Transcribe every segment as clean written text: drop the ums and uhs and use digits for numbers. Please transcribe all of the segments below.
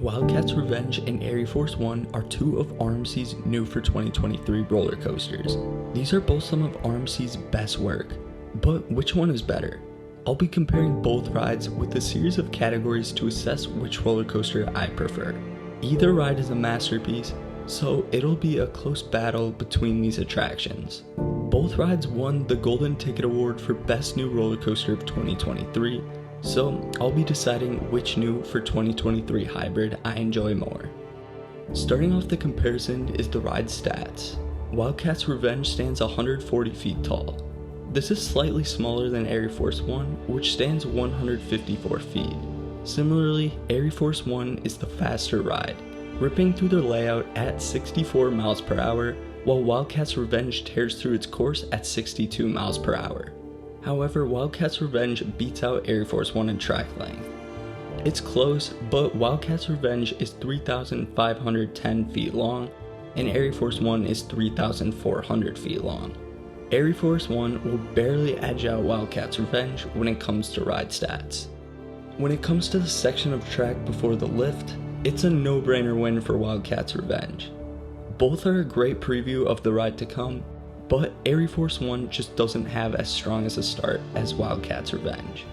Wildcat's Revenge and AireForce One are two of RMC's new for 2023 roller coasters. These are both some of RMC's best work, but which one is better? I'll be comparing both rides with a series of categories to assess which roller coaster I prefer. Either ride is a masterpiece, so it'll be a close battle between these attractions. Both rides won the Golden Ticket Award for Best New Roller Coaster of 2023, so I'll be deciding which new for 2023 hybrid I enjoy more. Starting off the comparison is the ride stats. Wildcat's Revenge stands 140 feet tall. This is slightly smaller than AireForce One, which stands 154 feet. Similarly, AireForce One is the faster ride, ripping through the layout at 64 miles per hour, while Wildcat's Revenge tears through its course at 62 miles per hour. However, Wildcat's Revenge beats out AireForce One in track length. It's close, but Wildcat's Revenge is 3,510 feet long, and AireForce One is 3,400 feet long. AireForce One will barely edge out Wildcat's Revenge when it comes to ride stats. When it comes to the section of track before the lift, it's a no-brainer win for Wildcat's Revenge. Both are a great preview of the ride to come, but AireForce One just doesn't have as strong as a start as Wildcat's Revenge.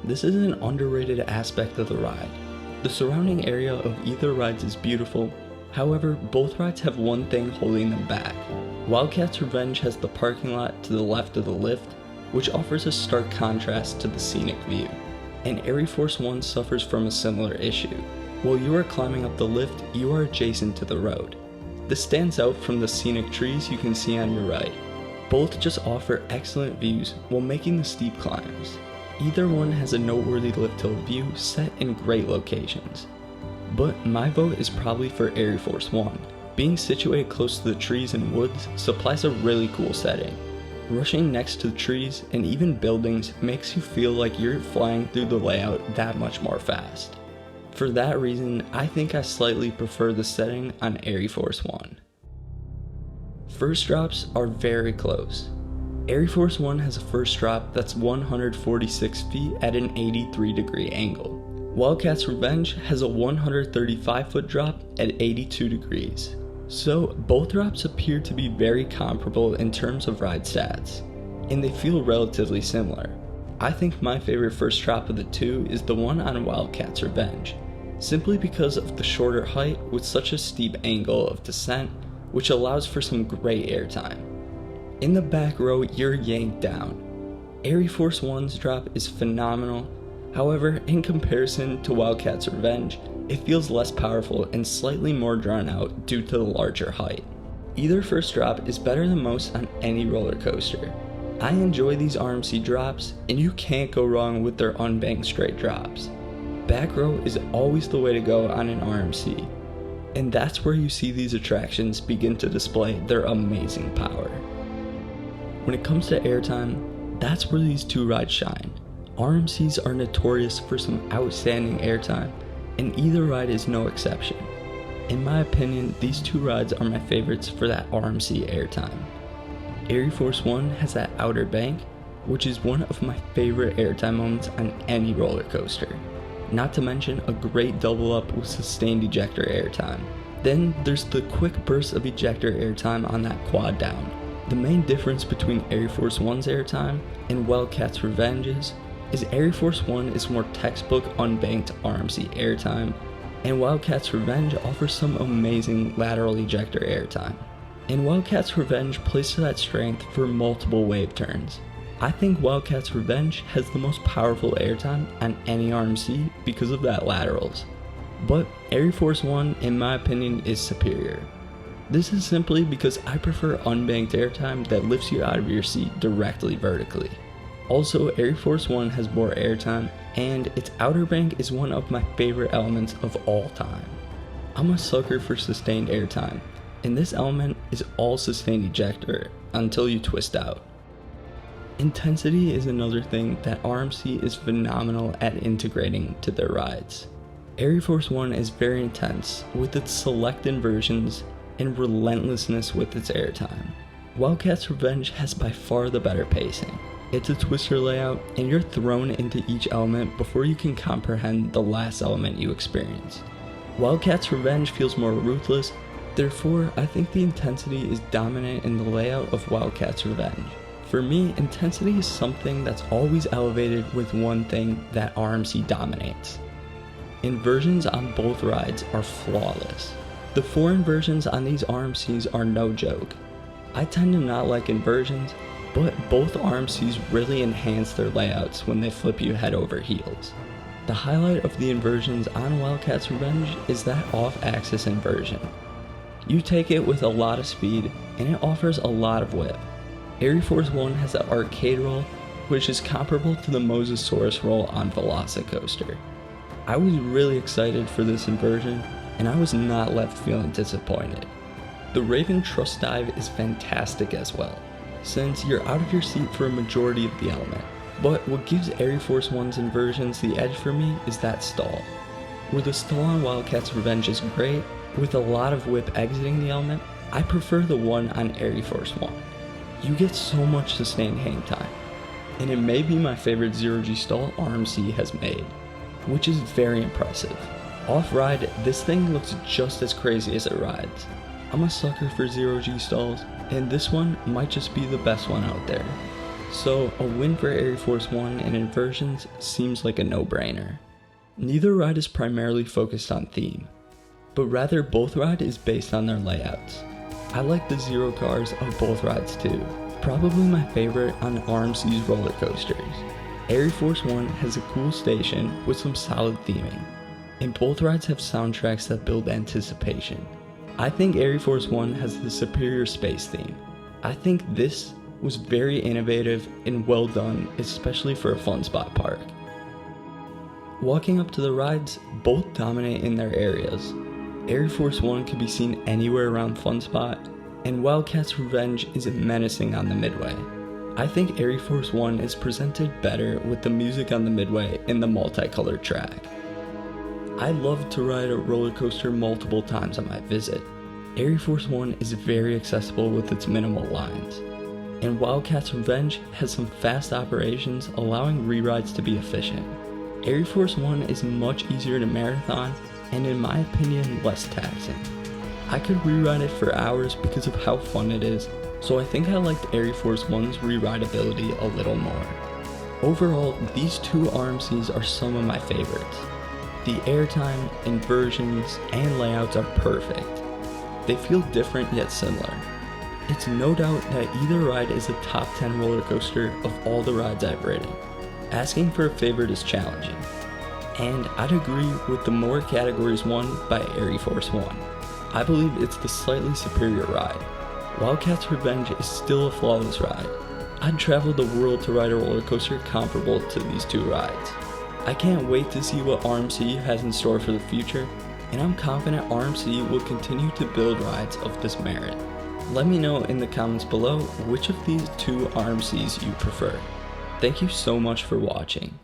This is an underrated aspect of the ride. The surrounding area of either ride is beautiful, however, both rides have one thing holding them back. Wildcat's Revenge has the parking lot to the left of the lift, which offers a stark contrast to the scenic view, and AireForce One suffers from a similar issue. While you are climbing up the lift, you are adjacent to the road. This stands out from the scenic trees you can see on your right. Both just offer excellent views while making the steep climbs. Either one has a noteworthy lift hill view set in great locations. But my vote is probably for AireForce One. Being situated close to the trees and woods supplies a really cool setting. Rushing next to the trees and even buildings makes you feel like you're flying through the layout that much more fast. For that reason, I think I slightly prefer the setting on AireForce One. First drops are very close. AireForce One has a first drop that's 146 feet at an 83-degree angle. Wildcat's Revenge has a 135-foot drop at 82 degrees. So both drops appear to be very comparable in terms of ride stats, and they feel relatively similar. I think my favorite first drop of the two is the one on Wildcat's Revenge, simply because of the shorter height with such a steep angle of descent, which allows for some great airtime. In the back row, you're yanked down. AireForce One's drop is phenomenal, however, in comparison to Wildcat's Revenge, it feels less powerful and slightly more drawn out due to the larger height. Either first drop is better than most on any roller coaster. I enjoy these RMC drops, and you can't go wrong with their unbanked straight drops. Back row is always the way to go on an RMC, and that's where you see these attractions begin to display their amazing power. When it comes to airtime, that's where these two rides shine. RMCs are notorious for some outstanding airtime, and either ride is no exception. In my opinion, these two rides are my favorites for that RMC airtime. AireForce One has that outer bank, which is one of my favorite airtime moments on any roller coaster. Not to mention a great double up with sustained ejector airtime. Then there's the quick burst of ejector airtime on that quad down. The main difference between AireForce One's airtime and Wildcat's Revenge is AireForce One is more textbook unbanked RMC airtime, and Wildcat's Revenge offers some amazing lateral ejector airtime. And Wildcat's Revenge plays to that strength for multiple wave turns. I think Wildcat's Revenge has the most powerful airtime on any RMC because of that laterals. But AireForce One, in my opinion, is superior. This is simply because I prefer unbanked airtime that lifts you out of your seat directly vertically. Also, AireForce One has more airtime, and its outer bank is one of my favorite elements of all time. I'm a sucker for sustained airtime, and this element is all sustained ejector until you twist out. Intensity is another thing that RMC is phenomenal at integrating to their rides. AireForce One is very intense with its select inversions and relentlessness with its airtime. Wildcat's Revenge has by far the better pacing. It's a twister layout, and you're thrown into each element before you can comprehend the last element you experience. Wildcat's Revenge feels more ruthless, therefore I think the intensity is dominant in the layout of Wildcat's Revenge. For me, intensity is something that's always elevated with one thing that RMC dominates. Inversions on both rides are flawless. The 4 inversions on these RMCs are no joke. I tend to not like inversions, but both RMCs really enhance their layouts when they flip you head over heels. The highlight of the inversions on Wildcat's Revenge is that off-axis inversion. You take it with a lot of speed, and it offers a lot of whip. AireForce One has the arcade roll, which is comparable to the Mosasaurus roll on Velocicoaster. I was really excited for this inversion, and I was not left feeling disappointed. The Raven Trust Dive is fantastic as well, since you're out of your seat for a majority of the element. But what gives AireForce One's inversions the edge for me is that stall. Where the stall on Wildcat's Revenge is great, with a lot of whip exiting the element, I prefer the one on AireForce One. You get so much sustained hang time, and it may be my favorite 0G stall RMC has made, which is very impressive. Off-ride, this thing looks just as crazy as it rides. I'm a sucker for 0G stalls, and this one might just be the best one out there. So a win for AireForce One in inversions seems like a no-brainer. Neither ride is primarily focused on theme, but rather both ride is based on their layouts. I like the zero cars of both rides too, probably my favorite on RMC's roller coasters. AireForce One has a cool station with some solid theming, and both rides have soundtracks that build anticipation. I think AireForce One has the superior space theme. I think this was very innovative and well done, especially for a fun spot park. Walking up to the rides, both dominate in their areas. AireForce One can be seen anywhere around Fun Spot, and Wildcat's Revenge is menacing on the midway. I think AireForce One is presented better with the music on the midway and the multicolored track. I love to ride a roller coaster multiple times on my visit. AireForce One is very accessible with its minimal lines, and Wildcat's Revenge has some fast operations allowing re-rides to be efficient. AireForce One is much easier to marathon and in my opinion less taxing. I could re-ride it for hours because of how fun it is, so I think I liked AireForce One's re-rideability a little more. Overall, these two RMCs are some of my favorites. The airtime, inversions, and layouts are perfect. They feel different yet similar. It's no doubt that either ride is a top 10 roller coaster of all the rides I've ridden. Asking for a favorite is challenging, and I'd agree with the more categories won by AireForce One. I believe it's the slightly superior ride. Wildcat's Revenge is still a flawless ride. I'd travel the world to ride a roller coaster comparable to these two rides. I can't wait to see what RMC has in store for the future, and I'm confident RMC will continue to build rides of this merit. Let me know in the comments below which of these two RMCs you prefer. Thank you so much for watching.